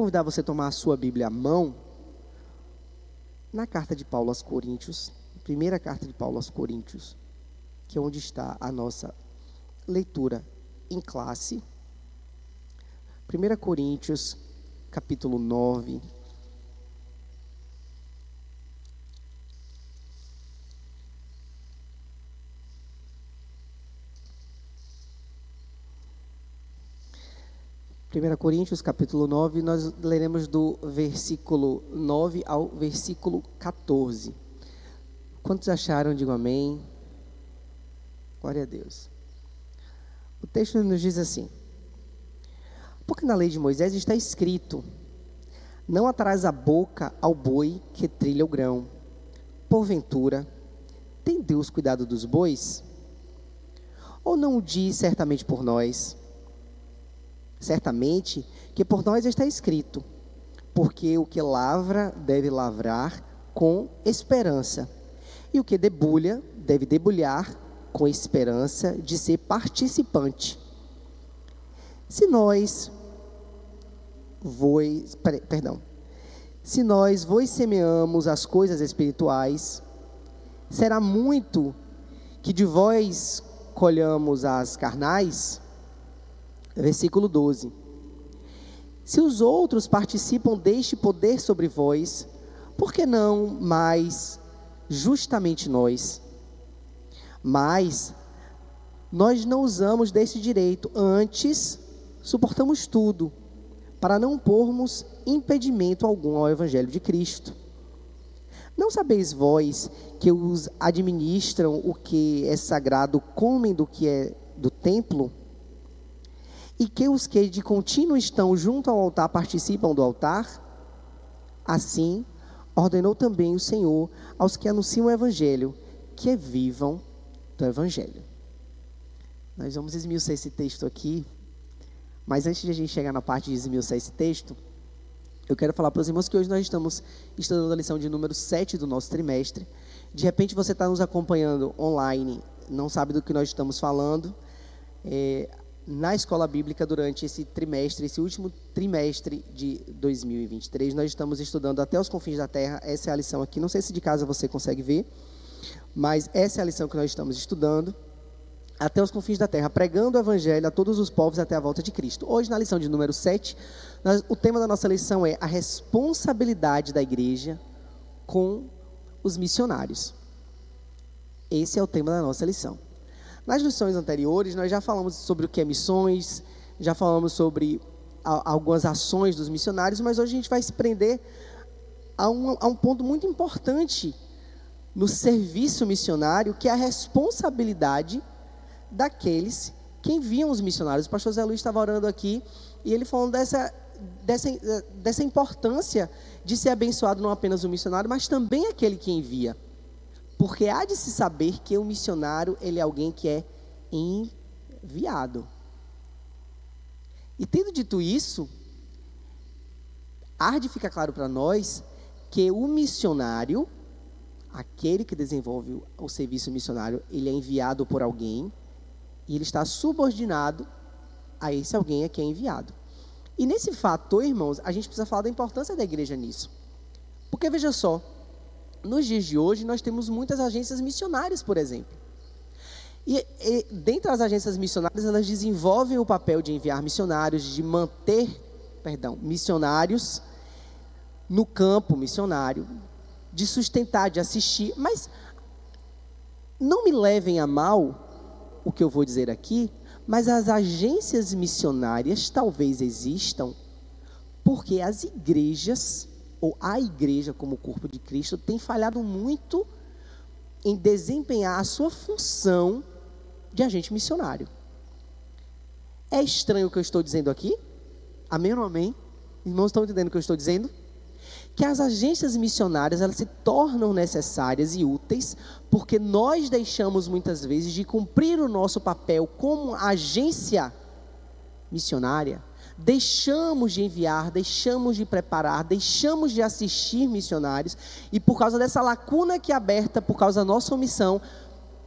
convidar você a tomar a sua Bíblia à mão na carta de Paulo aos Coríntios, primeira carta de Paulo aos Coríntios, que é onde está a nossa leitura em classe. 1 Coríntios, capítulo 9. Primeira Coríntios, capítulo 9, nós leremos do versículo 9 ao versículo 14. Quantos acharam? Digam amém. Glória a Deus. O texto nos diz assim: porque na lei de Moisés está escrito: não atrás a boca ao boi que trilha o grão. Porventura, tem Deus cuidado dos bois? Ou não o diz certamente por nós? Certamente que por nós está escrito: porque o que lavra deve lavrar com esperança, e o que debulha deve debulhar com esperança de ser participante. Se nós vos semeamos as coisas espirituais, será muito que de vós colhamos as carnais? Versículo 12. Se os outros participam deste poder sobre vós, por que não mais justamente nós? Mas nós não usamos desse direito, antes suportamos tudo, para não pormos impedimento algum ao Evangelho de Cristo. Não sabeis vós que os administram o que é sagrado comem do que é do templo? E que os que de contínuo estão junto ao altar participam do altar? Assim, ordenou também o Senhor aos que anunciam o Evangelho, que vivam do Evangelho. Nós vamos esmiuçar esse texto aqui, mas antes de a gente chegar na parte de esmiuçar esse texto, eu quero falar para os irmãos que hoje nós estamos estudando a lição de número 7 do nosso trimestre. De repente você está nos acompanhando online, não sabe do que nós estamos falando. Na escola bíblica, durante esse trimestre, esse último trimestre de 2023, nós estamos estudando até os confins da terra. Essa é a lição aqui, não sei se de casa você consegue ver, mas essa é a lição que nós estamos estudando, até os confins da terra, pregando o Evangelho a todos os povos até a volta de Cristo. Hoje, na lição de número 7, o tema da nossa lição é a responsabilidade da igreja com os missionários. Esse é o tema da nossa lição. Nas lições anteriores, nós já falamos sobre o que é missões, já falamos sobre algumas ações dos missionários, mas hoje a gente vai se prender a um ponto muito importante no serviço missionário, que é a responsabilidade daqueles que enviam os missionários. O pastor Zé Luiz estava orando aqui, e ele falando dessa importância de ser abençoado não apenas o missionário, mas também aquele que envia. Porque há de se saber que o missionário, ele é alguém que é enviado. E tendo dito isso, há de ficar claro para nós que o missionário, aquele que desenvolve o serviço missionário, ele é enviado por alguém e ele está subordinado a esse alguém a quem é enviado. E nesse fator, irmãos, a gente precisa falar da importância da igreja nisso. Porque veja só, nos dias de hoje, nós temos muitas agências missionárias, por exemplo. E dentre as agências missionárias, elas desenvolvem o papel de enviar missionários, de manter, missionários no campo missionário, de sustentar, de assistir. Mas não me levem a mal o que eu vou dizer aqui, mas as agências missionárias talvez existam porque as igrejas, ou a igreja como corpo de Cristo, tem falhado muito em desempenhar a sua função de agente missionário. É estranho o que eu estou dizendo aqui? Amém ou não amém? Irmãos, estão entendendo o que eu estou dizendo? Que as agências missionárias, elas se tornam necessárias e úteis, porque nós deixamos muitas vezes de cumprir o nosso papel como agência missionária, deixamos de enviar, deixamos de preparar, deixamos de assistir missionários, e por causa dessa lacuna que é aberta, por causa da nossa omissão,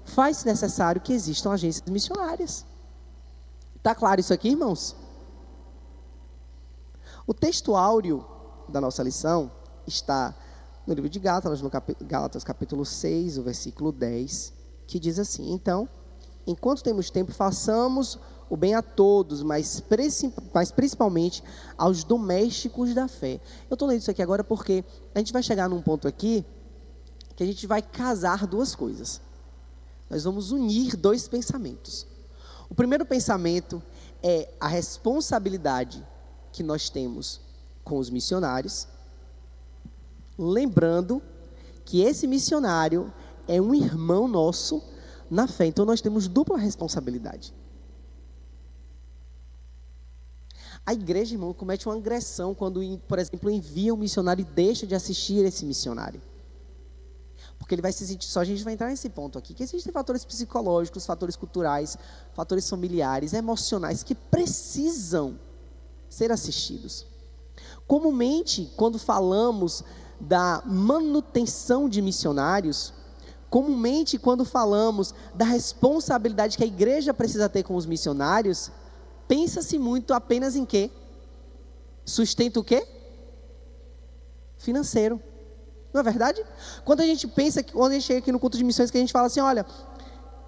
faz necessário que existam agências missionárias. Está claro isso aqui, irmãos? O texto áureo da nossa lição está no livro de Gálatas, no Gálatas capítulo 6, o versículo 10, que diz assim: então, enquanto temos tempo, façamos o bem a todos, mas principalmente aos domésticos da fé. Eu estou lendo isso aqui agora porque a gente vai chegar num ponto aqui que a gente vai casar duas coisas. Nós vamos unir dois pensamentos. O primeiro pensamento é a responsabilidade que nós temos com os missionários, lembrando que esse missionário é um irmão nosso na fé. Então nós temos dupla responsabilidade. A igreja, irmão, comete uma agressão quando, por exemplo, envia um missionário e deixa de assistir esse missionário. Porque ele vai se sentir só, a gente vai entrar nesse ponto aqui, que existem fatores psicológicos, fatores culturais, fatores familiares, emocionais, que precisam ser assistidos. Comumente, quando falamos da manutenção de missionários, comumente, quando falamos da responsabilidade que a igreja precisa ter com os missionários, pensa-se muito apenas em quê? Sustento o quê? Financeiro. Não é verdade? Quando a gente pensa, quando a gente chega aqui no culto de missões, que a gente fala assim, olha,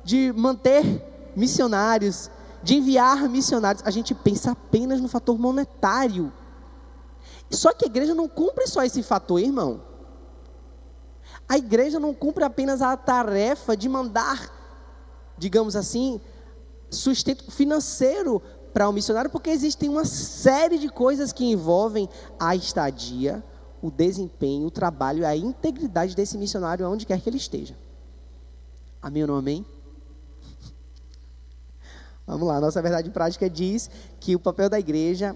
de manter missionários, de enviar missionários, a gente pensa apenas no fator monetário. Só que a igreja não cumpre só esse fator, irmão. A igreja não cumpre apenas a tarefa de mandar, digamos assim, sustento financeiro para o missionário, porque existem uma série de coisas que envolvem a estadia, o desempenho, o trabalho e a integridade desse missionário aonde quer que ele esteja. Amém ou não amém? Vamos lá, nossa verdade prática diz que o papel da igreja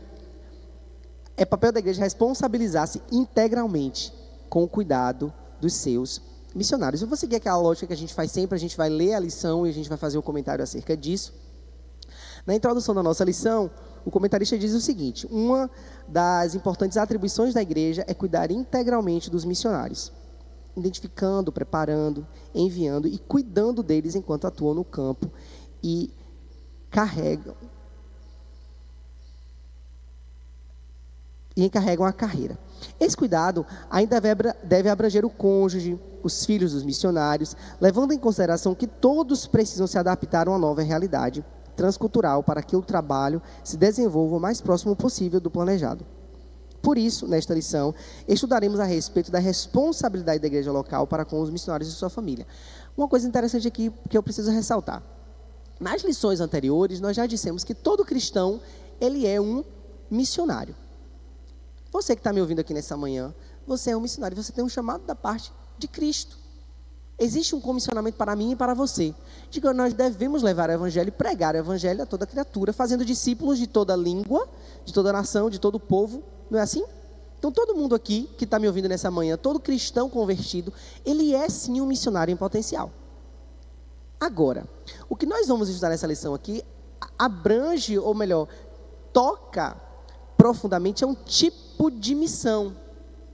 responsabilizar-se integralmente com o cuidado dos seus missionários. Eu vou seguir aquela lógica que a gente faz sempre, a gente vai ler a lição e a gente vai fazer um comentário acerca disso. Na introdução da nossa lição, o comentarista diz o seguinte: uma das importantes atribuições da igreja é cuidar integralmente dos missionários, identificando, preparando, enviando e cuidando deles enquanto atuam no campo e encarregam a carreira. Esse cuidado ainda deve abranger o cônjuge, os filhos dos missionários, levando em consideração que todos precisam se adaptar a uma nova realidade transcultural para que o trabalho se desenvolva o mais próximo possível do planejado. Por isso, nesta lição, estudaremos a respeito da responsabilidade da igreja local para com os missionários e sua família. Uma coisa interessante aqui que eu preciso ressaltar. Nas lições anteriores, nós já dissemos que todo cristão, ele é um missionário. Você que está me ouvindo aqui nessa manhã, você é um missionário, você tem um chamado da parte de Cristo. Existe um comissionamento para mim e para você, de que nós devemos levar o evangelho e pregar o evangelho a toda criatura, fazendo discípulos de toda língua, de toda nação, de todo povo, não é assim? Então todo mundo aqui que está me ouvindo nessa manhã, todo cristão convertido, ele é sim um missionário em potencial. Agora, o que nós vamos estudar nessa lição aqui, abrange, ou melhor, toca profundamente a um tipo de missão,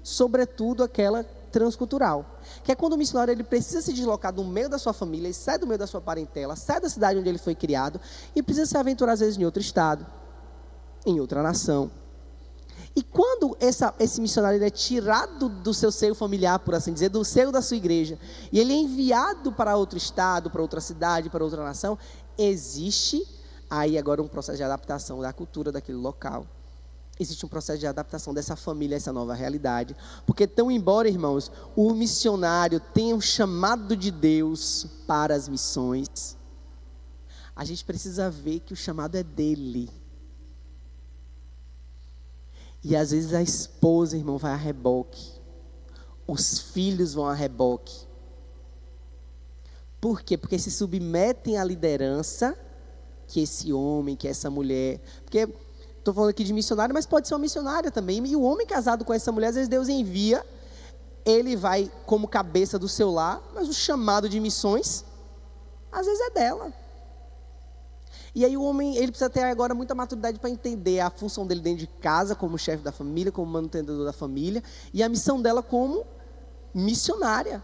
sobretudo aquela transcultural, que é quando o missionário ele precisa se deslocar do meio da sua família, ele sai do meio da sua parentela, sai da cidade onde ele foi criado e precisa se aventurar às vezes em outro estado, em outra nação. E quando esse missionário ele é tirado do seu seio familiar, por assim dizer, do seio da sua igreja, e ele é enviado para outro estado, para outra cidade, para outra nação, existe aí agora um processo de adaptação da cultura daquele local. Existe um processo de adaptação dessa família a essa nova realidade. Porque tão embora, irmãos, o missionário tenha um chamado de Deus para as missões, a gente precisa ver que o chamado é dele. E às vezes a esposa, irmão, vai a reboque. Os filhos vão a reboque. Por quê? Porque se submetem à liderança que esse homem, que essa mulher... Porque... Estou falando aqui de missionário, mas pode ser uma missionária também. E o homem casado com essa mulher, às vezes Deus envia, ele vai como cabeça do seu lar, mas o chamado de missões, às vezes é dela. E aí o homem, ele precisa ter agora muita maturidade para entender a função dele dentro de casa, como chefe da família, como mantenedor da família, e a missão dela como missionária.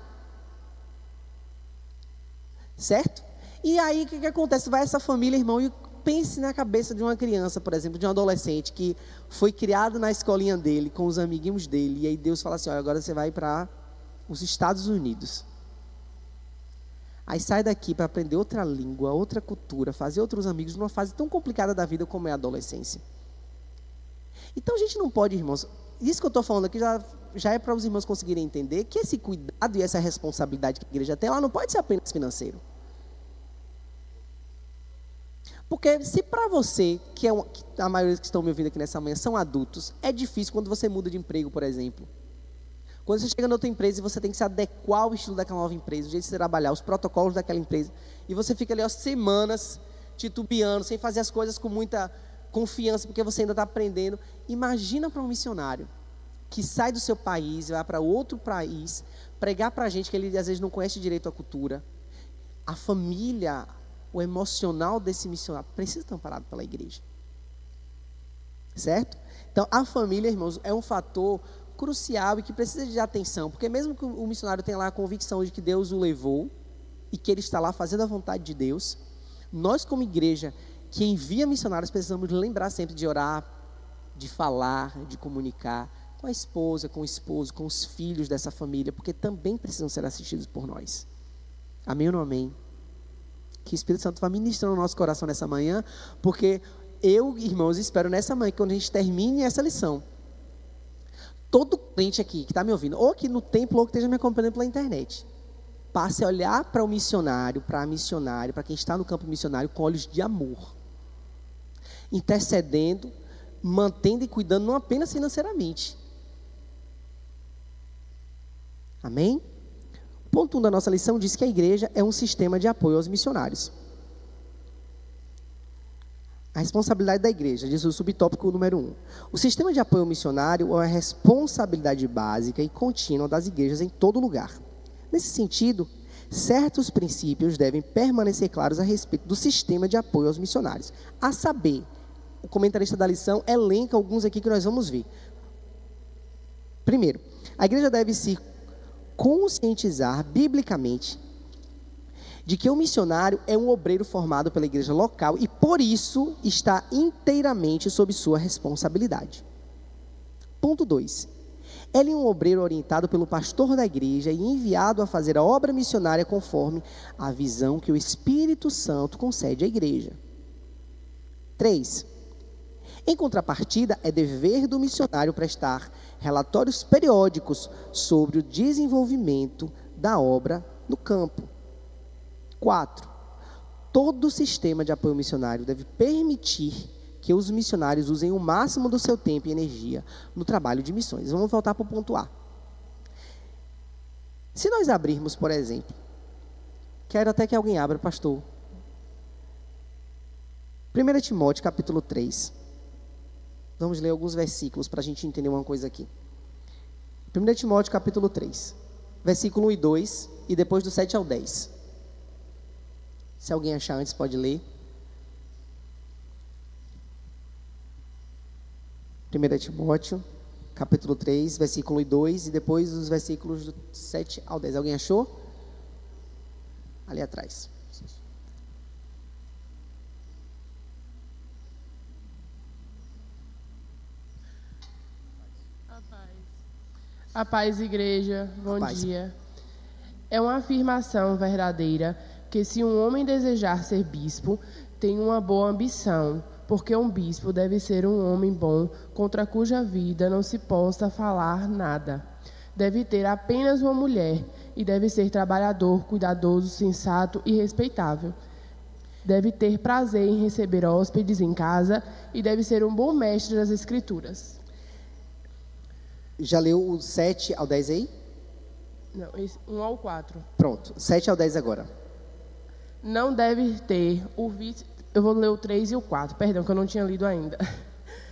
Certo? E aí o que acontece? Vai essa família, irmão, e pense na cabeça de uma criança, por exemplo, de um adolescente que foi criado na escolinha dele, com os amiguinhos dele, e aí Deus fala assim, olha, agora você vai para os Estados Unidos. Aí sai daqui para aprender outra língua, outra cultura, fazer outros amigos numa fase tão complicada da vida como é a adolescência. Então a gente não pode, irmãos, isso que eu estou falando aqui já é para os irmãos conseguirem entender que esse cuidado e essa responsabilidade que a igreja tem, ela não pode ser apenas financeiro. Porque se para você, que a maioria que estão me ouvindo aqui nessa manhã são adultos, é difícil quando você muda de emprego, por exemplo. Quando você chega na outra empresa e você tem que se adequar ao estilo daquela nova empresa, o jeito de você trabalhar, os protocolos daquela empresa, e você fica ali semanas titubeando, sem fazer as coisas com muita confiança, porque você ainda está aprendendo. Imagina para um missionário que sai do seu país, vai para outro país, pregar para a gente que ele às vezes não conhece direito a cultura. A família, o emocional desse missionário precisa estar amparado pela igreja. Certo? Então, a família, irmãos, é um fator crucial e que precisa de atenção, porque mesmo que o missionário tenha lá a convicção de que Deus o levou e que ele está lá fazendo a vontade de Deus, nós como igreja que envia missionários precisamos lembrar sempre de orar, de falar, de comunicar com a esposa, com o esposo, com os filhos dessa família, porque também precisam ser assistidos por nós. Amém ou não amém? Que o Espírito Santo vá ministrando no nosso coração nessa manhã, porque eu, irmãos, espero nessa manhã que quando a gente termine essa lição, todo crente aqui que está me ouvindo, ou aqui no templo, ou que esteja me acompanhando pela internet, passe a olhar para o missionário, para a missionária, para quem está no campo missionário com olhos de amor, intercedendo, mantendo e cuidando, não apenas financeiramente. Amém? Ponto 1 da nossa lição diz que a igreja é um sistema de apoio aos missionários. A responsabilidade da igreja, diz o subtópico número 1. O sistema de apoio ao missionário é uma responsabilidade básica e contínua das igrejas em todo lugar. Nesse sentido, certos princípios devem permanecer claros a respeito do sistema de apoio aos missionários. A saber, o comentarista da lição elenca alguns aqui que nós vamos ver. Primeiro, a igreja deve se conscientizar biblicamente de que o missionário é um obreiro formado pela igreja local e, por isso, está inteiramente sob sua responsabilidade. Ponto 2. Ele é um obreiro orientado pelo pastor da igreja e enviado a fazer a obra missionária conforme a visão que o Espírito Santo concede à igreja. 3. Em contrapartida, é dever do missionário prestar relatórios periódicos sobre o desenvolvimento da obra no campo. 4. Todo sistema de apoio missionário deve permitir que os missionários usem o máximo do seu tempo e energia no trabalho de missões. Vamos voltar para o ponto A. Se nós abrirmos, por exemplo, quero até que alguém abra, pastor. 1 Timóteo, capítulo 3. Vamos ler alguns versículos para a gente entender uma coisa aqui. 1 Timóteo, capítulo 3. Versículo 1 e 2, e depois do 7 ao 10. Se alguém achar antes, pode ler. 1 Timóteo, capítulo 3, versículo 1 e 2, e depois os versículos do 7 ao 10. Alguém achou? Ali atrás. A paz, igreja, bom dia. É uma afirmação verdadeira que se um homem desejar ser bispo, tem uma boa ambição, porque um bispo deve ser um homem bom, contra cuja vida não se possa falar nada. Deve ter apenas uma mulher, e deve ser trabalhador, cuidadoso, sensato e respeitável. Deve ter prazer em receber hóspedes em casa, e deve ser um bom mestre das Escrituras. Já leu o 7 ao 10 aí? Não, 1 ao 4. Pronto, 7 ao 10 agora. Não deve ter o vício... Eu vou ler o 3 e o 4, perdão, que eu não tinha lido ainda.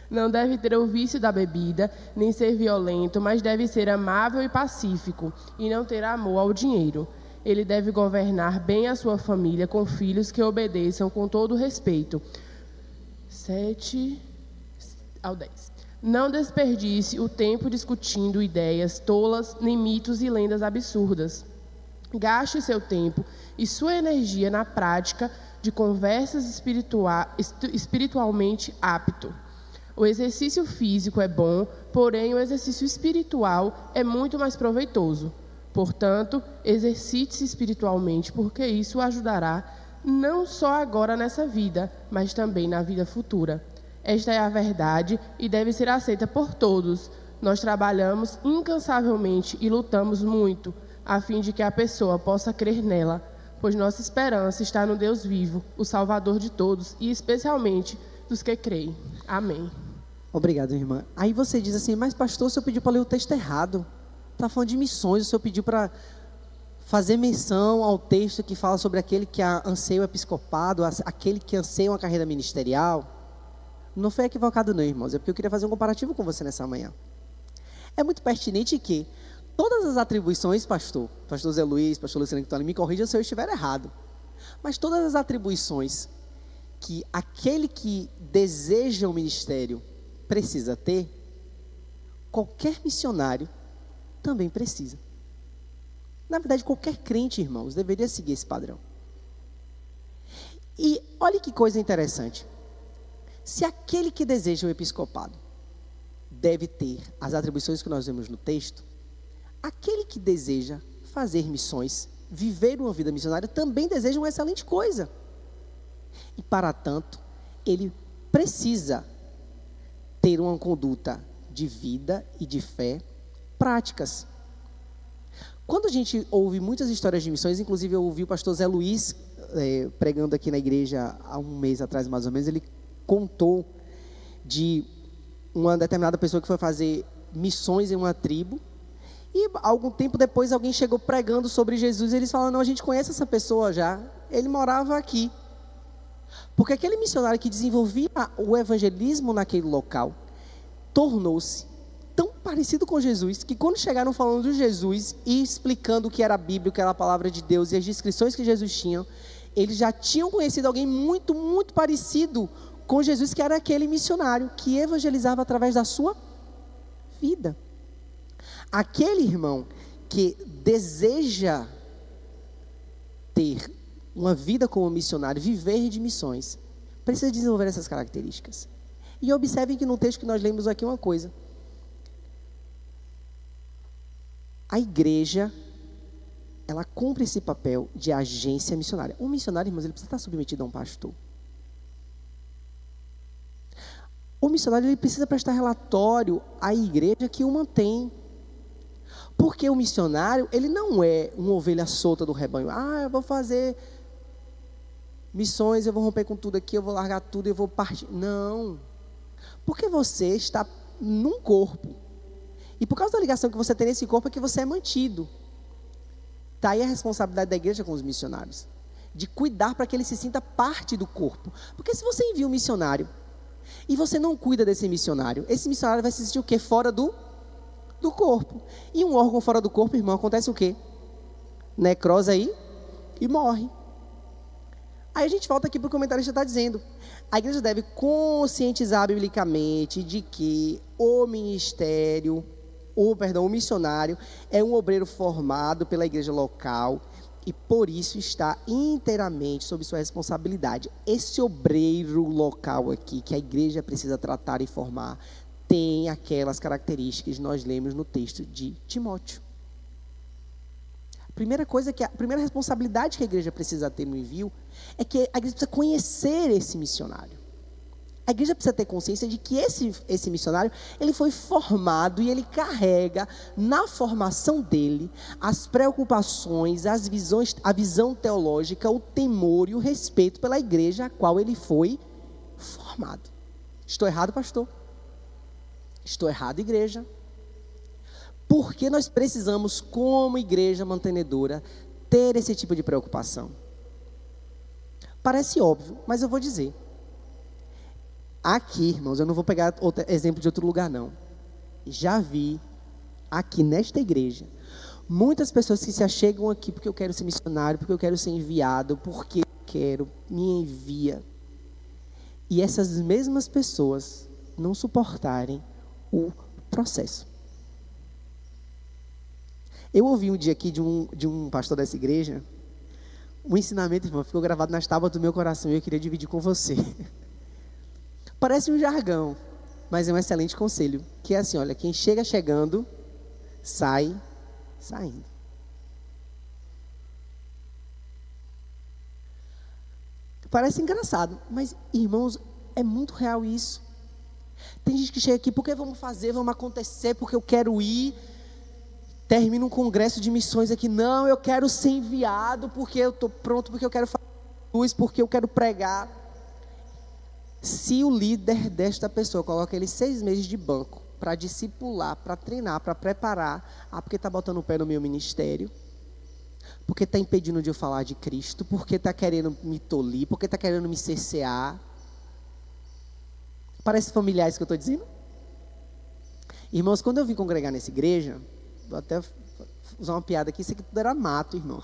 Não deve ter o vício da bebida, nem ser violento, mas deve ser amável e pacífico, e não ter amor ao dinheiro. Ele deve governar bem a sua família, com filhos que obedeçam com todo respeito. 7 ao 10. Não desperdice o tempo discutindo ideias tolas, nem mitos e lendas absurdas. Gaste seu tempo e sua energia na prática de conversas espiritualmente apto. O exercício físico é bom, porém o exercício espiritual é muito mais proveitoso. Portanto, exercite-se espiritualmente, porque isso o ajudará não só agora nessa vida, mas também na vida futura. Esta é a verdade e deve ser aceita por todos. Nós trabalhamos incansavelmente e lutamos muito, a fim de que a pessoa possa crer nela, pois nossa esperança está no Deus vivo, o Salvador de todos e especialmente dos que creem. Amém. Obrigado, irmã. Aí você diz assim, mas pastor, o senhor pediu para ler o texto errado. Está falando de missões, o senhor pediu para fazer menção ao texto que fala sobre aquele que anseia o episcopado, aquele que anseia uma carreira ministerial. Não foi equivocado não, irmãos, é porque eu queria fazer um comparativo com você nessa manhã. É muito pertinente que todas as atribuições, pastor Zé Luiz, pastor Luciano que estão ali, me corrija se eu estiver errado, mas todas as atribuições que aquele que deseja o ministério precisa ter, qualquer missionário também precisa. Na verdade, qualquer crente, irmãos, deveria seguir esse padrão. E olha que coisa interessante. Se aquele que deseja o episcopado deve ter as atribuições que nós vemos no texto, aquele que deseja fazer missões, viver uma vida missionária, também deseja uma excelente coisa. E, para tanto, ele precisa ter uma conduta de vida e de fé práticas. Quando a gente ouve muitas histórias de missões, inclusive eu ouvi o pastor Zé Luiz pregando aqui na igreja há um mês atrás, mais ou menos, ele contou de uma determinada pessoa que foi fazer missões em uma tribo, e algum tempo depois alguém chegou pregando sobre Jesus, e eles falaram, não, a gente conhece essa pessoa já, ele morava aqui. Porque aquele missionário que desenvolvia o evangelismo naquele local, tornou-se tão parecido com Jesus, que quando chegaram falando de Jesus e explicando o que era a Bíblia, o que era a palavra de Deus e as descrições que Jesus tinha, eles já tinham conhecido alguém muito, muito parecido com Jesus, que era aquele missionário que evangelizava através da sua vida. Aquele irmão que deseja ter uma vida como missionário, viver de missões, precisa desenvolver essas características. E observem que no texto que nós lemos aqui uma coisa. A igreja, ela cumpre esse papel de agência missionária. Um missionário, irmãos, ele precisa estar submetido a um pastor. O missionário, ele precisa prestar relatório à igreja que o mantém. Porque o missionário, ele não é uma ovelha solta do rebanho. Eu vou fazer missões, eu vou romper com tudo aqui, eu vou largar tudo, eu vou partir. Não. Porque você está num corpo. E por causa da ligação que você tem nesse corpo é que você é mantido. Está aí a responsabilidade da igreja com os missionários. De cuidar para que ele se sinta parte do corpo. Porque se você envia um missionário e você não cuida desse missionário, esse missionário vai se sentir o quê? Fora do corpo. E um órgão fora do corpo, irmão, acontece o quê? Necrose aí e morre. Aí a gente volta aqui para o comentarista está dizendo. A igreja deve conscientizar biblicamente de que o missionário é um obreiro formado pela igreja local e por isso está inteiramente sob sua responsabilidade. Esse obreiro local aqui, que a igreja precisa tratar e formar, tem aquelas características que nós lemos no texto de Timóteo. A primeira responsabilidade que a igreja precisa ter no envio é que a igreja precisa conhecer esse missionário. A igreja precisa ter consciência de que esse missionário, ele foi formado e ele carrega na formação dele as preocupações, a visão teológica, o temor e o respeito pela igreja a qual ele foi formado. Estou errado, pastor? Estou errado, igreja? Porque nós precisamos, como igreja mantenedora, ter esse tipo de preocupação. Parece óbvio, mas eu vou dizer. Aqui, irmãos, eu não vou pegar exemplo de outro lugar, não. Já vi, aqui nesta igreja, muitas pessoas que se achegam aqui porque eu quero ser missionário, porque eu quero ser enviado, porque eu quero, me envia. E essas mesmas pessoas não suportarem o processo. Eu ouvi um dia aqui de um pastor dessa igreja, O ensinamento, irmão, ficou gravado nas tábuas do meu coração e eu queria dividir com você. Parece um jargão, mas é um excelente conselho, que é assim, olha, quem chega chegando, sai saindo. Parece engraçado, mas, irmãos, é muito real isso. Tem gente que chega aqui, porque vamos fazer, vamos acontecer, porque eu quero ir. Termina um congresso de missões aqui, não, eu quero ser enviado, porque eu estou pronto, porque eu quero fazer luz, porque eu quero pregar. Se o líder desta pessoa coloca ele 6 meses de banco, para discipular, para treinar, para preparar, porque está botando o pé no meu ministério, porque está impedindo de eu falar de Cristo, porque está querendo me tolir, porque está querendo me cercear. Parece familiar isso que eu estou dizendo? Irmãos, quando eu vim congregar nessa igreja, vou até usar uma piada aqui, isso aqui tudo era mato, irmão.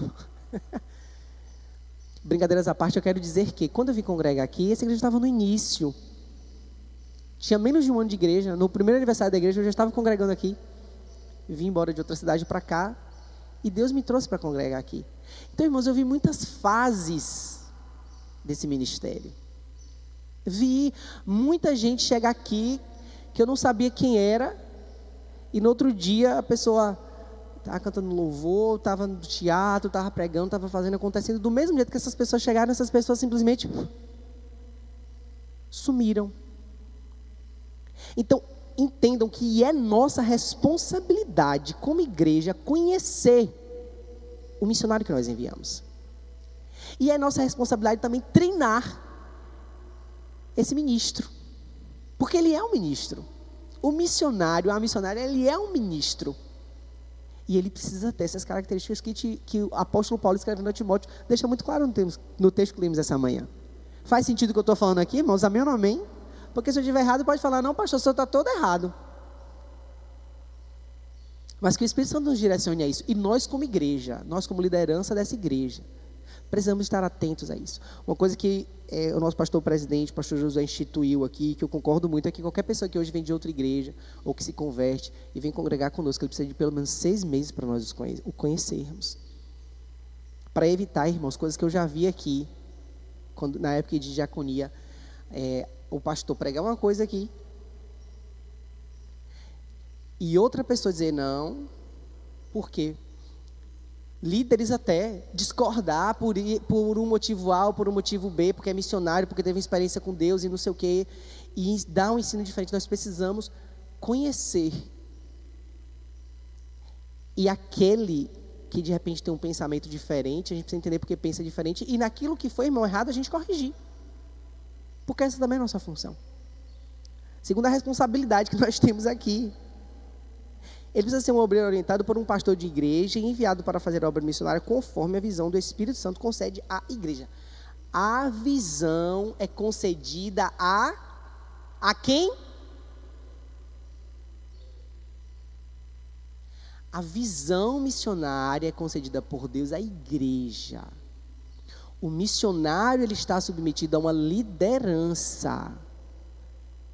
Brincadeiras à parte, eu quero dizer que quando eu vim congregar aqui, essa igreja estava no início. Tinha menos de um ano de igreja. No primeiro aniversário da igreja, eu já estava congregando aqui. Vim embora de outra cidade para cá. E Deus me trouxe para congregar aqui. Então, irmãos, eu vi muitas fases desse ministério. Vi muita gente chegar aqui que eu não sabia quem era. E no outro dia a pessoa estava cantando louvor, estava no teatro, estava pregando, estava fazendo, acontecendo. Do mesmo jeito que essas pessoas chegaram, essas pessoas simplesmente sumiram. Então, entendam que é nossa responsabilidade como igreja conhecer o missionário que nós enviamos. E é nossa responsabilidade também treinar esse ministro. Porque ele é um ministro. O missionário, a missionária, ele é um ministro. E ele precisa ter essas características que o apóstolo Paulo, escrevendo a Timóteo, deixa muito claro no texto que lemos essa manhã. Faz sentido o que eu estou falando aqui, irmãos? Amém ou não amém? Porque se eu estiver errado, pode falar, não, pastor, o senhor está todo errado. Mas que o Espírito Santo nos direcione a isso. E nós como igreja, nós como liderança dessa igreja, precisamos estar atentos a isso. Uma coisa que o nosso pastor presidente, o pastor Josué, instituiu aqui, que eu concordo muito, é que qualquer pessoa que hoje vem de outra igreja, ou que se converte e vem congregar conosco, ele precisa de pelo menos 6 meses para nós o conhecermos. Para evitar, irmãos, coisas que eu já vi aqui, na época de diaconia, o pastor pregar uma coisa aqui, e outra pessoa dizer não, por quê? Líderes até discordar por um motivo A ou por um motivo B, porque é missionário, porque teve experiência com Deus e não sei o quê, e dar um ensino diferente. Nós precisamos conhecer. E aquele que de repente tem um pensamento diferente, a gente precisa entender porque pensa diferente, e naquilo que foi, irmão, errado, a gente corrigir. Porque essa também é a nossa função. Segunda responsabilidade que nós temos aqui. Ele precisa ser um obreiro orientado por um pastor de igreja e enviado para fazer a obra missionária conforme a visão do Espírito Santo concede à igreja. A visão é concedida a quem? A visão missionária é concedida por Deus à igreja. O missionário, ele está submetido a uma liderança.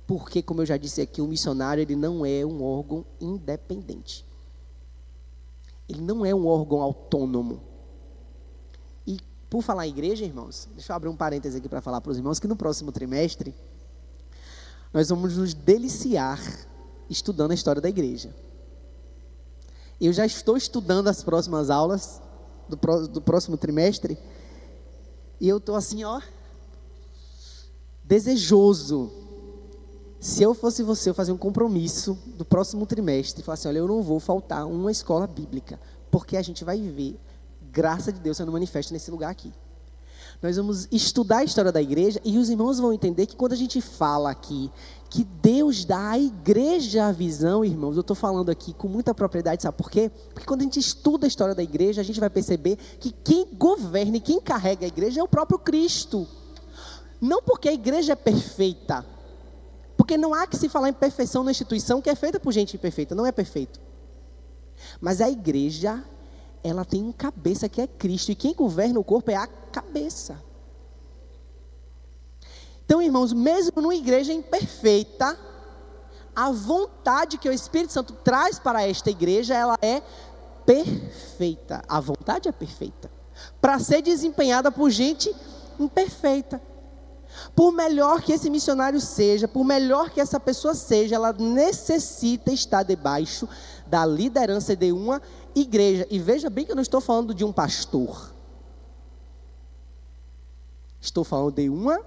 Porque, como eu já disse aqui, o missionário, ele não é um órgão independente. Ele não é um órgão autônomo. E, por falar em igreja, irmãos, deixa eu abrir um parêntese aqui para falar para os irmãos, que no próximo trimestre, nós vamos nos deliciar estudando a história da igreja. Eu já estou estudando as próximas aulas do próximo trimestre, e eu estou assim, desejoso. Se eu fosse você, eu fazia um compromisso do próximo trimestre, e falar assim, olha, eu não vou faltar uma escola bíblica, porque a gente vai ver graça de Deus sendo manifesta nesse lugar aqui. Nós vamos estudar a história da igreja, e os irmãos vão entender que quando a gente fala aqui, que Deus dá à igreja a visão, irmãos, eu estou falando aqui com muita propriedade, sabe por quê? Porque quando a gente estuda a história da igreja, a gente vai perceber que quem governa e quem carrega a igreja é o próprio Cristo. Não porque a igreja é perfeita, porque não há que se falar em perfeição na instituição que é feita por gente imperfeita, não é perfeito. Mas a igreja, ela tem um cabeça que é Cristo, e quem governa o corpo é a cabeça. Então, irmãos, mesmo numa igreja imperfeita, a vontade que o Espírito Santo traz para esta igreja, ela é perfeita. A vontade é perfeita. para ser desempenhada por gente imperfeita. Por melhor que esse missionário seja, por melhor que essa pessoa seja, ela necessita estar debaixo da liderança de uma igreja. E veja bem que eu não estou falando de um pastor. Estou falando de uma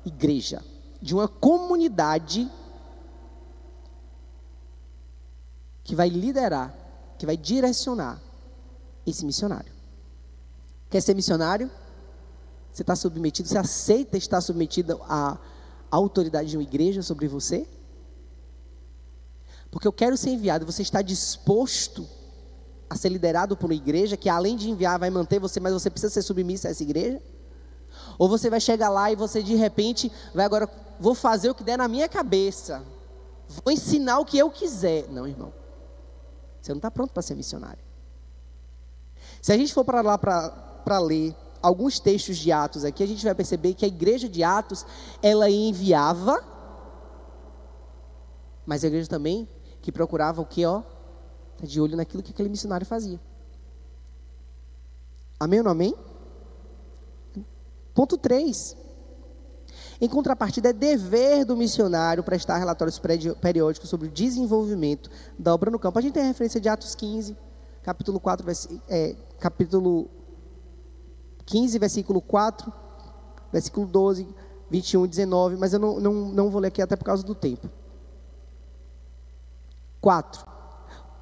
igreja, de uma comunidade que vai liderar, que vai direcionar esse missionário. Quer ser missionário? Você está submetido, você aceita estar submetido à autoridade de uma igreja sobre você? Porque eu quero ser enviado, você está disposto a ser liderado por uma igreja que além de enviar vai manter você, mas você precisa ser submisso a essa igreja? Ou você vai chegar lá e você de repente vai agora, vou fazer o que der na minha cabeça, vou ensinar o que eu quiser. Não, irmão, você não está pronto para ser missionário. Se a gente for para lá para ler alguns textos de Atos aqui, a gente vai perceber que a igreja de Atos, ela enviava, mas a igreja também que procurava o que, tá de olho naquilo que aquele missionário fazia. Amém ou não amém? Ponto 3. Em contrapartida, é dever do missionário prestar relatórios periódicos sobre o desenvolvimento da obra no campo. A gente tem a referência de Atos 15, capítulo 4, capítulo 15, versículo 4, versículo 12, 21, 19, mas eu não vou ler aqui até por causa do tempo. 4.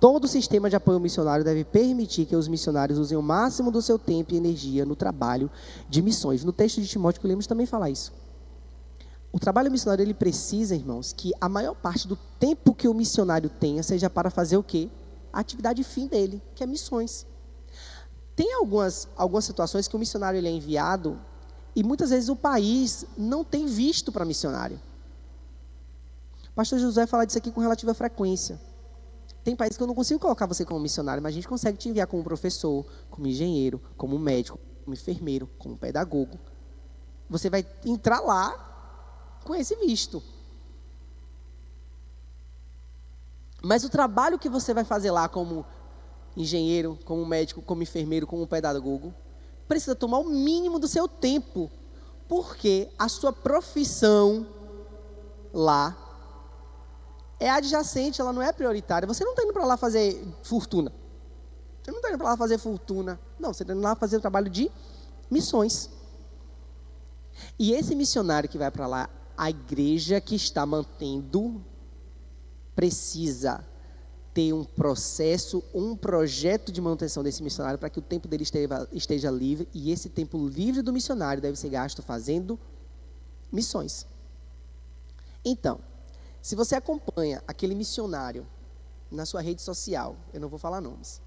Todo sistema de apoio missionário deve permitir que os missionários usem o máximo do seu tempo e energia no trabalho de missões. No texto de Timóteo que lemos também fala isso. O trabalho missionário, ele precisa, irmãos, que a maior parte do tempo que o missionário tenha seja para fazer o quê? A atividade fim dele, que é missões. Tem algumas situações que o missionário ele é enviado e muitas vezes o país não tem visto para missionário. O pastor José fala disso aqui com relativa frequência. Tem países que eu não consigo colocar você como missionário, mas a gente consegue te enviar como professor, como engenheiro, como médico, como enfermeiro, como pedagogo. Você vai entrar lá com esse visto. Mas o trabalho que você vai fazer lá como engenheiro, como médico, como enfermeiro, como pedagogo, precisa tomar o mínimo do seu tempo, porque a sua profissão lá é adjacente, ela não é prioritária. Você não está indo para lá fazer fortuna. Você não está indo para lá fazer fortuna. Não, você está indo lá fazer o trabalho de missões. E esse missionário que vai para lá, a igreja que está mantendo, precisa ter um processo, um projeto de manutenção desse missionário para que o tempo dele esteja livre, e esse tempo livre do missionário deve ser gasto fazendo missões. Então, se você acompanha aquele missionário na sua rede social, eu não vou falar nomes,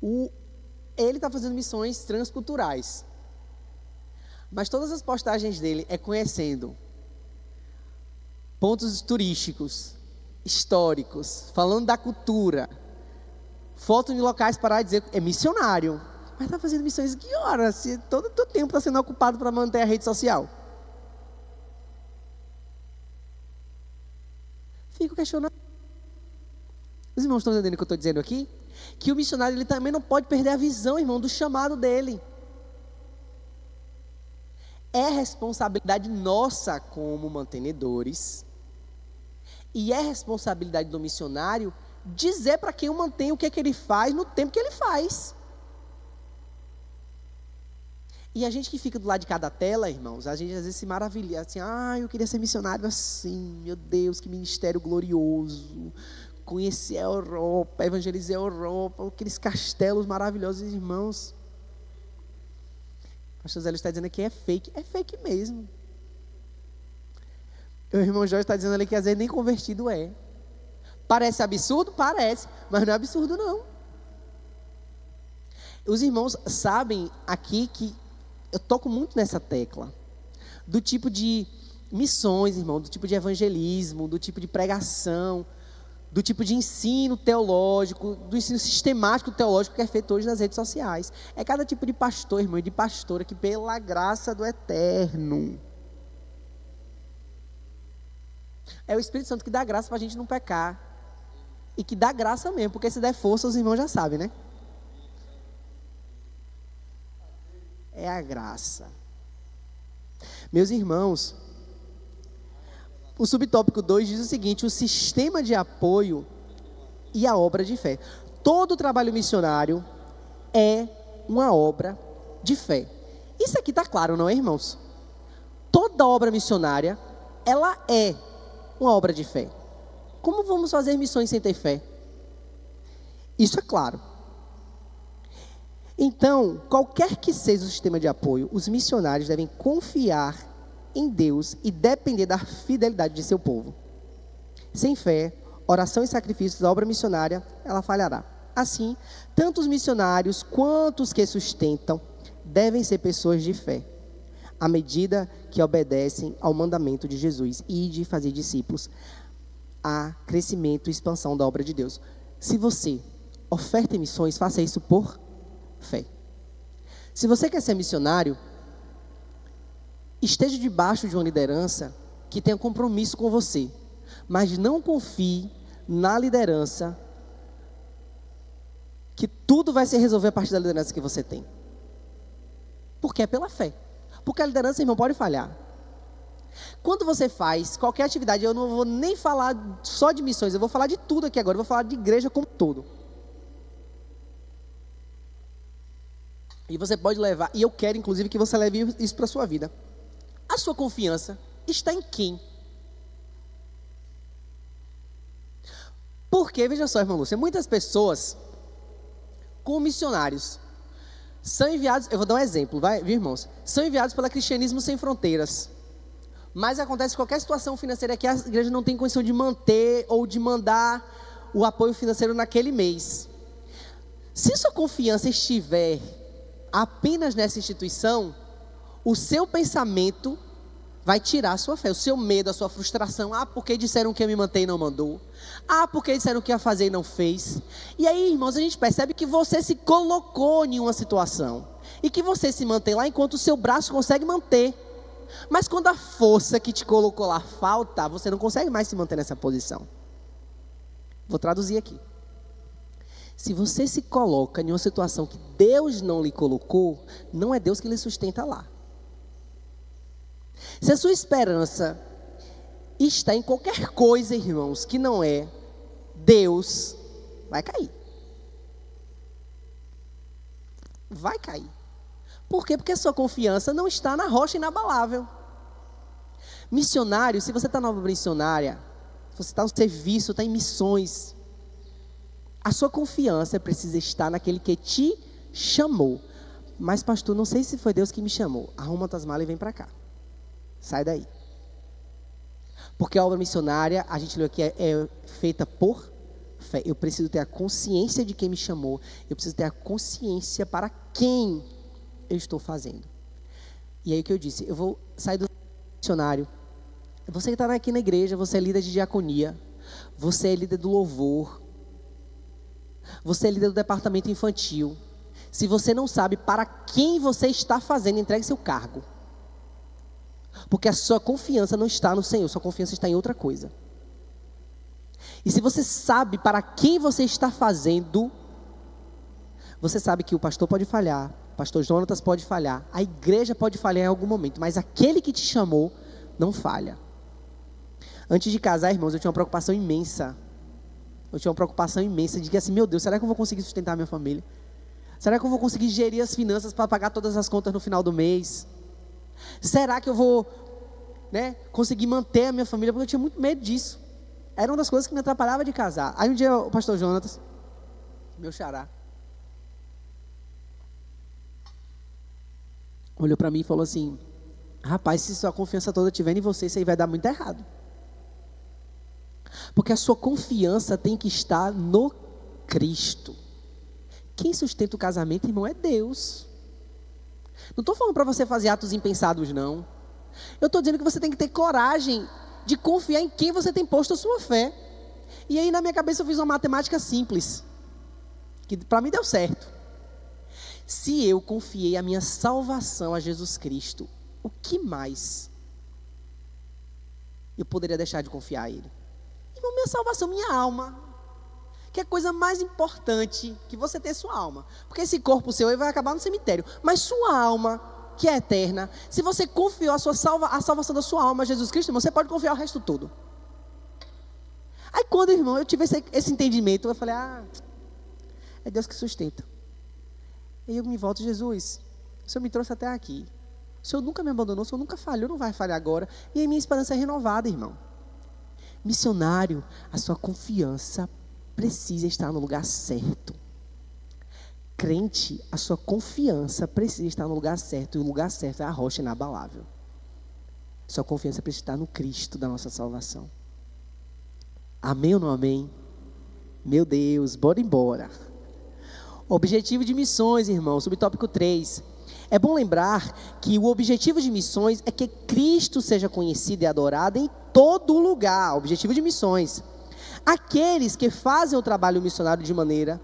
ele está fazendo missões transculturais, mas todas as postagens dele é conhecendo pontos turísticos, históricos, falando da cultura, foto de locais para dizer é missionário, mas está fazendo missões que horas? Se todo o tempo está sendo ocupado para manter a rede social. Fico questionando. Os irmãos estão entendendo o que eu estou dizendo aqui? Que o missionário ele também não pode perder a visão, irmão, do chamado dele. É responsabilidade nossa como mantenedores, e é responsabilidade do missionário dizer para quem o mantém o que é que ele faz no tempo que ele faz. E a gente que fica do lado de cada tela, irmãos, a gente às vezes se maravilha, assim, eu queria ser missionário assim, meu Deus, que ministério glorioso, conhecer a Europa, evangelizar a Europa, aqueles castelos maravilhosos, irmãos. O pastor Zé está dizendo que é fake mesmo. O irmão Jorge está dizendo ali que às vezes nem convertido é. Parece absurdo? Parece, mas não é absurdo não. Os irmãos sabem aqui que eu toco muito nessa tecla, do tipo de missões, irmão, do tipo de evangelismo, do tipo de pregação, do tipo de ensino teológico, do ensino sistemático teológico que é feito hoje nas redes sociais. É cada tipo de pastor, irmão, e de pastora que pela graça do Eterno, é o Espírito Santo que dá graça para a gente não pecar, e que dá graça mesmo, porque se der força os irmãos já sabem, né? é a graça. Meus irmãos, o subtópico 2 diz o seguinte: o sistema de apoio e a obra de fé. Todo trabalho missionário é uma obra de fé. Isso aqui está claro, não é, irmãos? Toda obra missionária, ela é uma obra de fé. Como vamos fazer missões sem ter fé? Isso é claro. Então, qualquer que seja o sistema de apoio, os missionários devem confiar em Deus e depender da fidelidade de seu povo. Sem fé, oração e sacrifícios, a obra missionária, ela falhará. Assim, tanto os missionários quanto os que sustentam devem ser pessoas de fé, à medida que obedecem ao mandamento de Jesus e de fazer discípulos, a crescimento e expansão da obra de Deus. Se você oferta em missões, faça isso por fé. Se você quer ser missionário, esteja debaixo de uma liderança que tenha compromisso com você, mas não confie na liderança que tudo vai se resolver a partir da liderança que você tem. Porque é pela fé. Porque a liderança, irmão, pode falhar. Quando você faz qualquer atividade, eu não vou nem falar só de missões, eu vou falar de tudo aqui agora, eu vou falar de igreja como um todo. E você pode levar, e eu quero inclusive que você leve isso para a sua vida. A sua confiança está em quem? Porque, veja só, irmão Lúcia, muitas pessoas, como missionários, são enviados, eu vou dar um exemplo, viu, irmãos? São enviados pela Cristianismo Sem Fronteiras. Mas acontece qualquer situação financeira que a igreja não tem condição de manter ou de mandar o apoio financeiro naquele mês. Se sua confiança estiver apenas nessa instituição, o seu pensamento vai tirar a sua fé, o seu medo, a sua frustração. Ah, porque disseram que ia me manter e não mandou. Ah, porque disseram que ia fazer e não fez. E aí, irmãos, a gente percebe que você se colocou em uma situação e que você se mantém lá enquanto o seu braço consegue manter. Mas quando a força que te colocou lá falta, você não consegue mais se manter nessa posição. Vou traduzir aqui. Se você se coloca em uma situação que Deus não lhe colocou, não é Deus que lhe sustenta lá. Se a sua esperança está em qualquer coisa, irmãos, que não é Deus, vai cair. Vai cair. Por quê? Porque a sua confiança não está na rocha inabalável. Missionário, se você está na obra missionária, se você está no serviço, está em missões, a sua confiança precisa estar naquele que te chamou. Mas pastor, não sei se foi Deus que me chamou. Arruma tuas malas e vem para cá. Sai daí. Porque a obra missionária, a gente leu aqui, é feita por fé. Eu preciso ter a consciência de quem me chamou. Eu preciso ter a consciência para quem eu estou fazendo. E aí o que eu disse, eu vou sair do missionário. Você que está aqui na igreja, você é líder de diaconia. Você é líder do louvor. Você é líder do departamento infantil. Se você não sabe para quem você está fazendo, entregue seu cargo. Porque a sua confiança não está no Senhor, sua confiança está em outra coisa. E se você sabe para quem você está fazendo, você sabe que o pastor pode falhar, o pastor Jonatas pode falhar, a igreja pode falhar em algum momento, mas aquele que te chamou não falha. Antes de casar, irmãos, eu tinha uma preocupação imensa. De que assim, meu Deus, será que eu vou conseguir sustentar a minha família? Será que eu vou conseguir gerir as finanças para pagar todas as contas no final do mês? Será que eu vou, conseguir manter a minha família? Porque eu tinha muito medo disso. Era uma das coisas que me atrapalhava de casar. Aí um dia o pastor Jonatas, meu xará, olhou para mim e falou assim: rapaz, se sua confiança toda estiver em você, isso aí vai dar muito errado. Porque a sua confiança tem que estar no Cristo. Quem sustenta o casamento, irmão, é Deus. Não estou falando para você fazer atos impensados, não. Eu estou dizendo que você tem que ter coragem de confiar em quem você tem posto a sua fé. E aí na minha cabeça eu fiz uma matemática simples, que para mim deu certo. Se eu confiei a minha salvação a Jesus Cristo, o que mais eu poderia deixar de confiar a Ele? Irmão, minha salvação, minha alma. Que é a coisa mais importante que você ter sua alma. Porque esse corpo seu aí vai acabar no cemitério. Mas sua alma, que é eterna, se você confiou a salvação da sua alma a Jesus Cristo, irmão, você pode confiar o resto todo. Aí quando, irmão, eu tive esse entendimento, eu falei, é Deus que sustenta. E eu me volto, Jesus, o Senhor me trouxe até aqui. O Senhor nunca me abandonou, o Senhor nunca falhou, não vai falhar agora. E a minha esperança é renovada, irmão. Missionário, a sua confiança precisa estar no lugar certo. Crente, a sua confiança precisa estar no lugar certo. E o lugar certo é a rocha inabalável. Sua confiança precisa estar no Cristo da nossa salvação. Amém ou não amém? Meu Deus, bora embora. Objetivo de missões, irmão, subtópico 3. É bom lembrar que o objetivo de missões é que Cristo seja conhecido e adorado em todo lugar. Objetivo de missões. Aqueles que fazem o trabalho missionário de maneira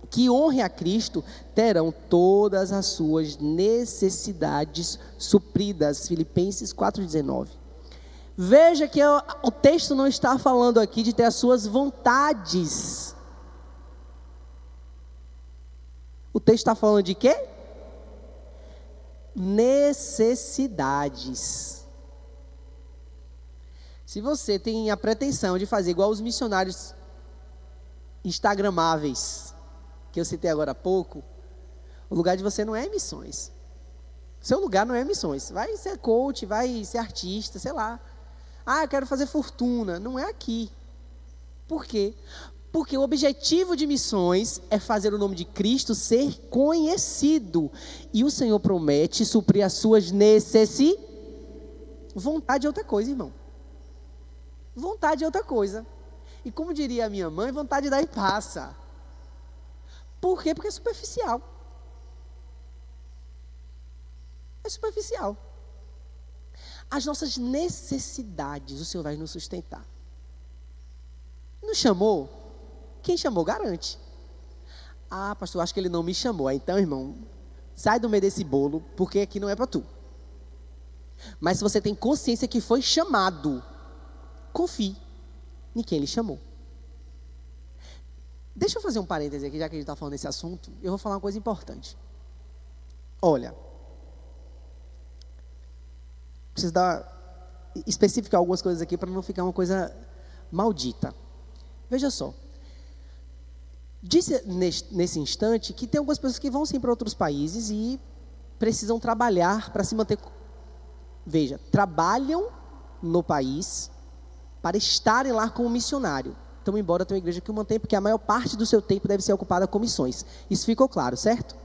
que honre a Cristo terão todas as suas necessidades supridas. Filipenses 4,19. Veja que o texto não está falando aqui de ter as suas vontades. O texto está falando de quê? Necessidades. Se você tem a pretensão de fazer igual os missionários instagramáveis, que eu citei agora há pouco, o lugar de você não é missões. Seu lugar não é missões. Vai ser coach, vai ser artista, sei lá. Eu quero fazer fortuna. Não é aqui. Por quê? Porque o objetivo de missões é fazer o nome de Cristo ser conhecido. E o Senhor promete suprir as suas necessidades. Vontade é outra coisa, irmão. Vontade é outra coisa. E como diria a minha mãe, vontade dá e passa. Por quê? Porque é superficial. É superficial. As nossas necessidades, o Senhor vai nos sustentar. Não chamou? Quem chamou, garante. Pastor, acho que ele não me chamou. Então, irmão, sai do meio desse bolo, porque aqui não é para tu. Mas se você tem consciência que foi chamado, confie em quem lhe chamou. Deixa eu fazer um parêntese aqui, já que a gente está falando desse assunto. Eu vou falar uma coisa importante. Olha, preciso especificar algumas coisas aqui para não ficar uma coisa maldita. Veja só. Disse nesse instante que tem algumas pessoas que vão sim para outros países e precisam trabalhar para se manter. Veja, trabalham no país para estarem lá como missionário. Então, embora tenha uma igreja que o mantém, porque a maior parte do seu tempo deve ser ocupada com missões. Isso ficou claro, certo?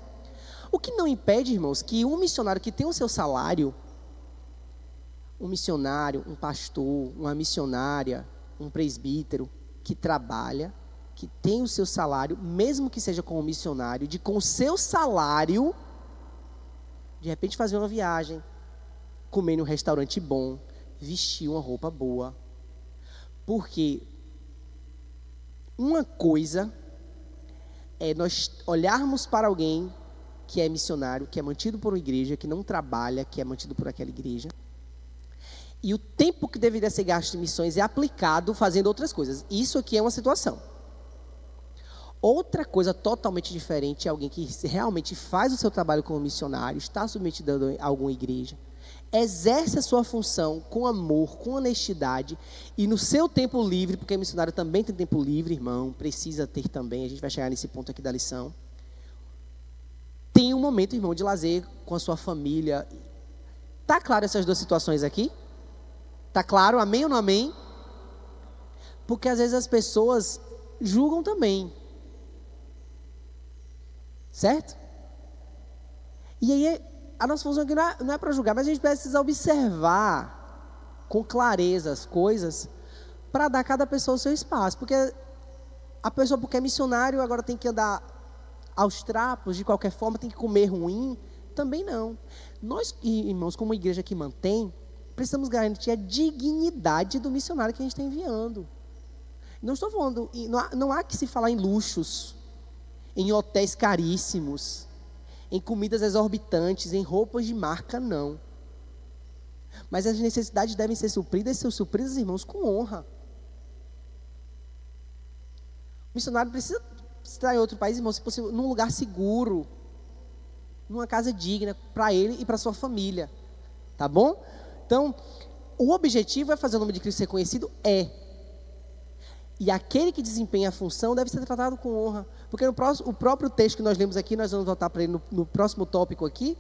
O que não impede, irmãos, que um missionário que tem o seu salário, um missionário, um pastor, uma missionária, um presbítero, que trabalha, que tem o seu salário, mesmo que seja como missionário, de com o seu salário, de repente fazer uma viagem, comer em um restaurante bom, vestir uma roupa boa. Porque uma coisa é nós olharmos para alguém que é missionário, que é mantido por uma igreja, que não trabalha, que é mantido por aquela igreja, e o tempo que deveria ser gasto em missões é aplicado fazendo outras coisas. Isso aqui é uma situação. Outra coisa totalmente diferente é alguém que realmente faz o seu trabalho como missionário, está submetido a alguma igreja, exerce a sua função com amor, com honestidade, e no seu tempo livre, porque missionário também tem tempo livre, irmão, precisa ter também, a gente vai chegar nesse ponto aqui da lição, tem um momento, irmão, de lazer com a sua família. Tá claro essas duas situações aqui? Tá claro? Amém ou não amém? Porque às vezes as pessoas julgam também. Certo? E aí, a nossa função aqui não é para julgar, mas a gente precisa observar com clareza as coisas para dar a cada pessoa o seu espaço. Porque a pessoa, porque é missionário, agora tem que andar aos trapos, de qualquer forma, tem que comer ruim. Também não. Nós, irmãos, como igreja que mantém, precisamos garantir a dignidade do missionário que a gente está enviando. Não estou falando, não há que se falar em luxos, em hotéis caríssimos, em comidas exorbitantes, em roupas de marca, não. Mas as necessidades devem ser supridas, e ser supridas, irmãos, com honra. O missionário precisa estar em outro país, irmãos, se possível, num lugar seguro. numa casa digna para ele e para sua família. Tá bom? Então, o objetivo é fazer o nome de Cristo ser conhecido? É. E aquele que desempenha a função deve ser tratado com honra. Porque o próprio texto que nós lemos aqui, nós vamos voltar para ele no próximo tópico aqui,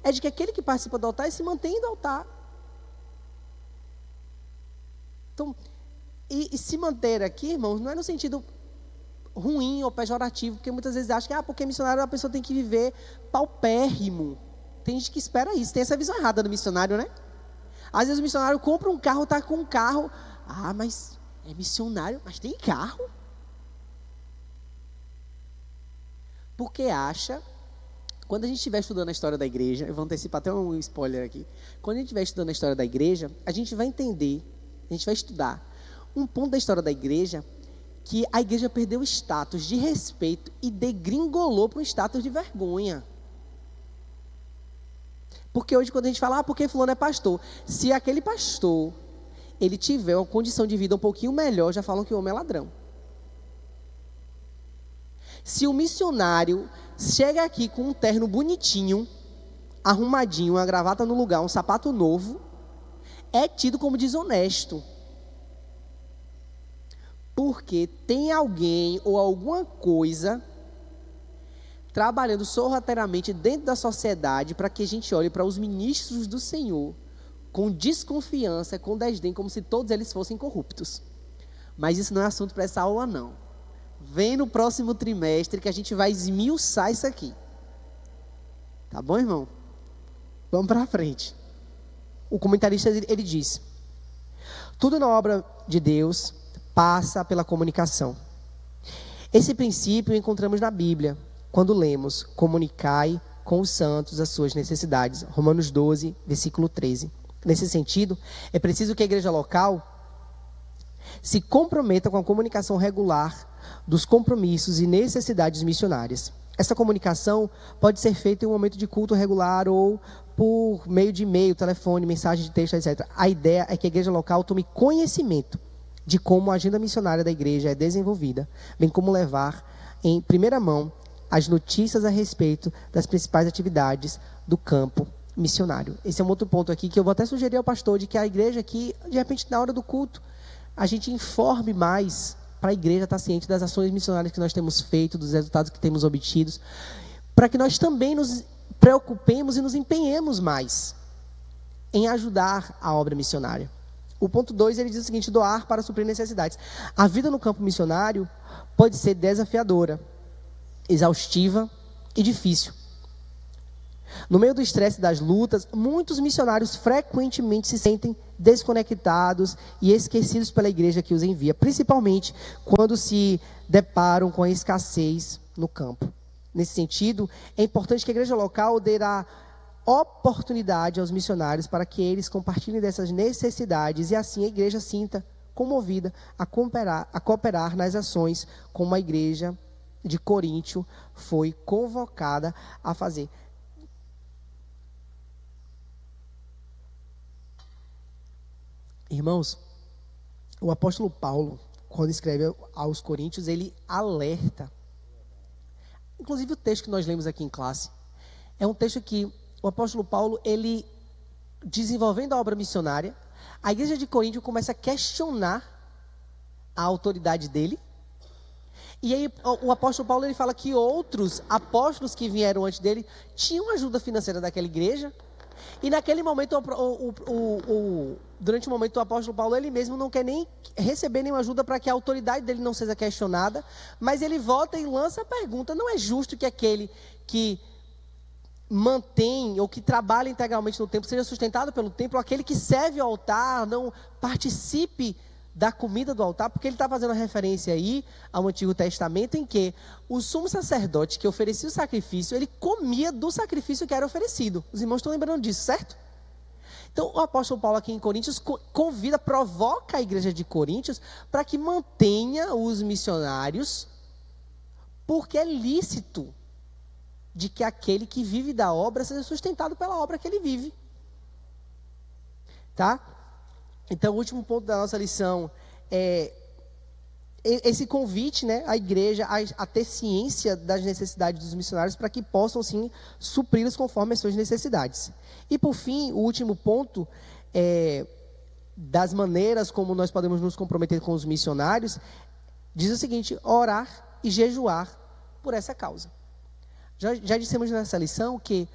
é de que aquele que participa do altar se mantém do altar. Então, e se manter aqui, irmãos, não é no sentido ruim ou pejorativo, porque muitas vezes acham que porque missionário a pessoa tem que viver paupérrimo. Tem gente que espera isso, tem essa visão errada do missionário, né? Às vezes o missionário compra um carro, está com um carro, mas é missionário, mas tem carro? Porque acha, quando a gente estiver estudando a história da igreja, eu vou antecipar até um spoiler aqui, quando a gente estiver estudando a história da igreja, a gente vai entender, a gente vai estudar um ponto da história da igreja, que a igreja perdeu o status de respeito e degringolou para um status de vergonha. Porque hoje quando a gente fala, porque fulano é pastor, se aquele pastor, ele tiver uma condição de vida um pouquinho melhor, já falam que o homem é ladrão. Se o missionário chega aqui com um terno bonitinho, arrumadinho, uma gravata no lugar, um sapato novo, é tido como desonesto. Porque tem alguém ou alguma coisa trabalhando sorrateiramente dentro da sociedade para que a gente olhe para os ministros do Senhor com desconfiança, com desdém, como se todos eles fossem corruptos. Mas isso não é assunto para essa aula, não. Vem no próximo trimestre que a gente vai esmiuçar isso aqui. Tá bom, irmão? Vamos para frente. O comentarista, ele diz: tudo na obra de Deus passa pela comunicação. Esse princípio encontramos na Bíblia, quando lemos: comunicai com os santos as suas necessidades. Romanos 12, versículo 13. Nesse sentido, é preciso que a igreja local se comprometa com a comunicação regular dos compromissos e necessidades missionárias. Essa comunicação pode ser feita em um momento de culto regular ou por meio de e-mail, telefone, mensagem de texto, etc. A ideia é que a igreja local tome conhecimento de como a agenda missionária da igreja é desenvolvida, bem como levar em primeira mão as notícias a respeito das principais atividades do campo missionário. Esse é um outro ponto aqui que eu vou até sugerir ao pastor, de que a igreja aqui, de repente, na hora do culto, a gente informe mais para a igreja estar ciente das ações missionárias que nós temos feito, dos resultados que temos obtidos, para que nós também nos preocupemos e nos empenhemos mais em ajudar a obra missionária. O ponto 2, ele diz o seguinte: doar para suprir necessidades. A vida no campo missionário pode ser desafiadora, exaustiva e difícil. No meio do estresse das lutas, muitos missionários frequentemente se sentem desconectados e esquecidos pela igreja que os envia, principalmente quando se deparam com a escassez no campo. Nesse sentido, é importante que a igreja local dê a oportunidade aos missionários para que eles compartilhem dessas necessidades e assim a igreja sinta comovida a cooperar nas ações como a igreja de Coríntio foi convocada a fazer. Irmãos, o apóstolo Paulo, quando escreve aos Coríntios, ele alerta. Inclusive o texto que nós lemos aqui em classe, é um texto que o apóstolo Paulo, ele, desenvolvendo a obra missionária, a igreja de Coríntio começa a questionar a autoridade dele. E aí o apóstolo Paulo, ele fala que outros apóstolos que vieram antes dele tinham ajuda financeira daquela igreja. E naquele momento, durante o momento, o apóstolo Paulo, ele mesmo não quer nem receber nenhuma ajuda para que a autoridade dele não seja questionada, mas ele volta e lança a pergunta: não é justo que aquele que mantém ou que trabalha integralmente no templo seja sustentado pelo templo, aquele que serve ao altar não participe da comida do altar? Porque ele está fazendo uma referência aí ao Antigo Testamento, em que o sumo sacerdote que oferecia o sacrifício, ele comia do sacrifício que era oferecido. Os irmãos estão lembrando disso, certo? Então o apóstolo Paulo aqui em Coríntios provoca a igreja de Coríntios para que mantenha os missionários, porque é lícito de que aquele que vive da obra seja sustentado pela obra que ele vive. Tá? Então, o último ponto da nossa lição é esse convite, né, à igreja a ter ciência das necessidades dos missionários para que possam, sim, supri-los conforme as suas necessidades. E, por fim, o último ponto das maneiras como nós podemos nos comprometer com os missionários, diz o seguinte: orar e jejuar por essa causa. Já dissemos nessa lição que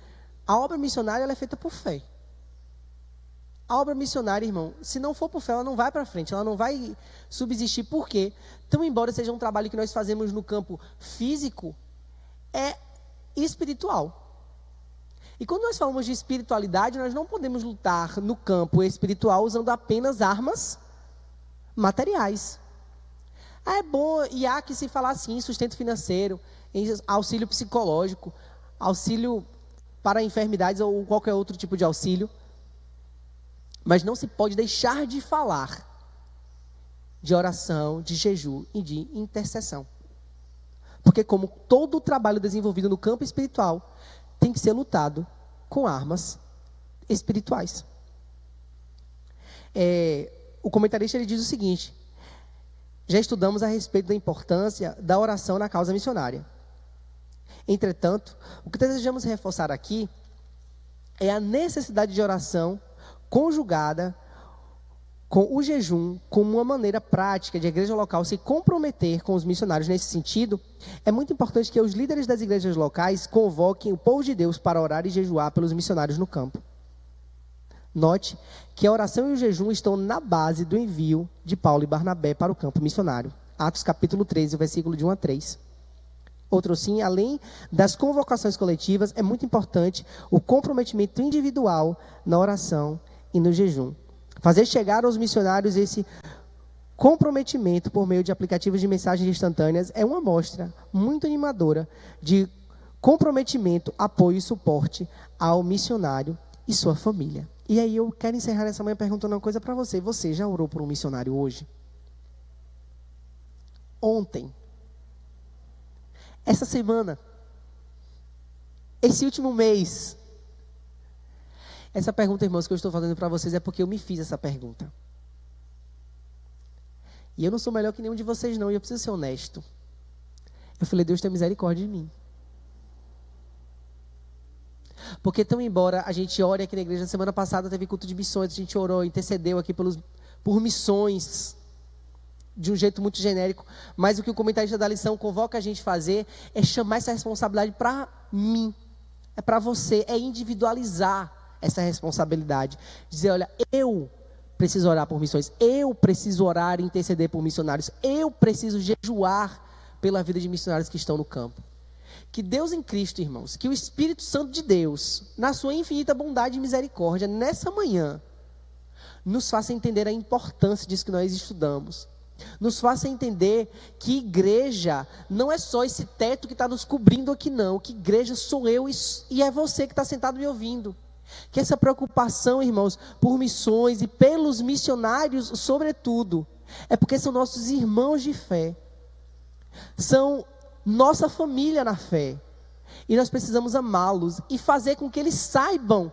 a obra missionária ela é feita por fé. A obra missionária, irmão, se não for por fé, ela não vai para frente, ela não vai subsistir. Por quê? Então, embora seja um trabalho que nós fazemos no campo físico, é espiritual. E quando nós falamos de espiritualidade, nós não podemos lutar no campo espiritual usando apenas armas materiais. É bom, e há que se falar assim, em sustento financeiro, em auxílio psicológico, auxílio para enfermidades ou qualquer outro tipo de auxílio. Mas não se pode deixar de falar de oração, de jejum e de intercessão. Porque como todo o trabalho desenvolvido no campo espiritual tem que ser lutado com armas espirituais. O comentarista ele diz o seguinte: já estudamos a respeito da importância da oração na causa missionária. Entretanto, o que desejamos reforçar aqui é a necessidade de oração conjugada com o jejum como uma maneira prática de a igreja local se comprometer com os missionários. Nesse sentido, é muito importante que os líderes das igrejas locais convoquem o povo de Deus para orar e jejuar pelos missionários no campo. Note que a oração e o jejum estão na base do envio de Paulo e Barnabé para o campo missionário. Atos capítulo 13, versículo de 1 a 3. Outro sim, além das convocações coletivas, é muito importante o comprometimento individual na oração e no jejum. Fazer chegar aos missionários esse comprometimento por meio de aplicativos de mensagens instantâneas é uma amostra muito animadora de comprometimento, apoio e suporte ao missionário e sua família. E aí eu quero encerrar essa manhã perguntando uma coisa para você. Você já orou por um missionário hoje? Ontem? Essa semana? Esse último mês? Essa pergunta, irmãos, que eu estou fazendo para vocês é porque eu me fiz essa pergunta. E eu não sou melhor que nenhum de vocês não, e eu preciso ser honesto. Eu falei: Deus tem misericórdia de mim. Porque tão embora a gente ore aqui na igreja, semana passada teve culto de missões, a gente orou, intercedeu aqui por missões, de um jeito muito genérico, mas o que o comentarista da lição convoca a gente a fazer é chamar essa responsabilidade para mim, é para você, é individualizar essa responsabilidade, dizer: olha, eu preciso orar por missões, eu preciso orar e interceder por missionários, eu preciso jejuar pela vida de missionários que estão no campo. Que Deus em Cristo, irmãos, que o Espírito Santo de Deus, na sua infinita bondade e misericórdia, nessa manhã, nos faça entender a importância disso que nós estudamos. Nos faça entender que igreja não é só esse teto que está nos cobrindo aqui, não. Que igreja sou eu e é você que está sentado me ouvindo. Que essa preocupação, irmãos, por missões e pelos missionários, sobretudo, é porque são nossos irmãos de fé. São nossa família na fé. E nós precisamos amá-los e fazer com que eles saibam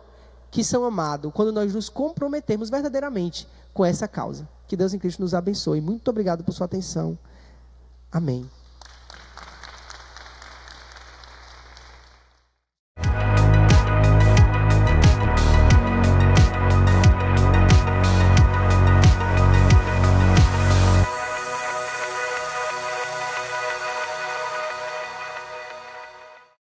que são amados, quando nós nos comprometermos verdadeiramente com essa causa. Que Deus em Cristo nos abençoe. Muito obrigado por sua atenção. Amém.